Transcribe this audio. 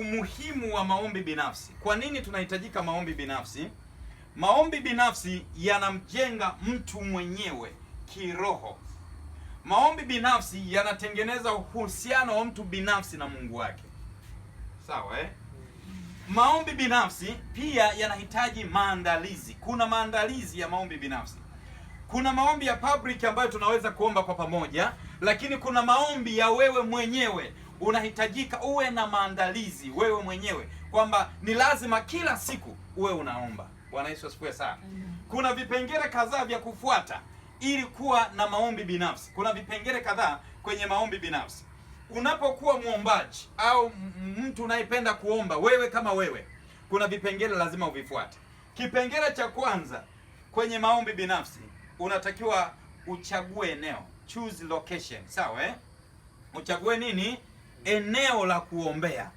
Umuhimu wa maombi binafsi. Kwa nini tunahitajika maombi binafsi? Maombi binafsi yanamjenga mtu mwenyewe kiroho. Maombi binafsi yanatengeneza uhusiano wa mtu binafsi na Mungu wake. Sawa eh? Maombi binafsi pia yanahitaji maandalizi. Kuna maandalizi ya maombi binafsi. Kuna maombi ya public ambayo tunaweza kuomba kwa pamoja, lakini kuna maombi ya wewe mwenyewe. Unahitajika uwe na maandalizi wewe mwenyewe, kwamba ni lazima kila siku uwe unaomba. Bwana Yesu asifiwe sana. Kuna vipengele kadhaa vya kufuata ili kuwa na maombi binafsi. Kuna vipengele kadhaa kwenye maombi binafsi. Unapokuwa muombaji au mtu unayependa kuomba, wewe kama wewe, kuna vipengele lazima uvifuate. Kipengele cha kwanza kwenye maombi binafsi, unatakiwa uchague eneo, choose location. Sawa eh? Uchague nini? Eneo la kuombea.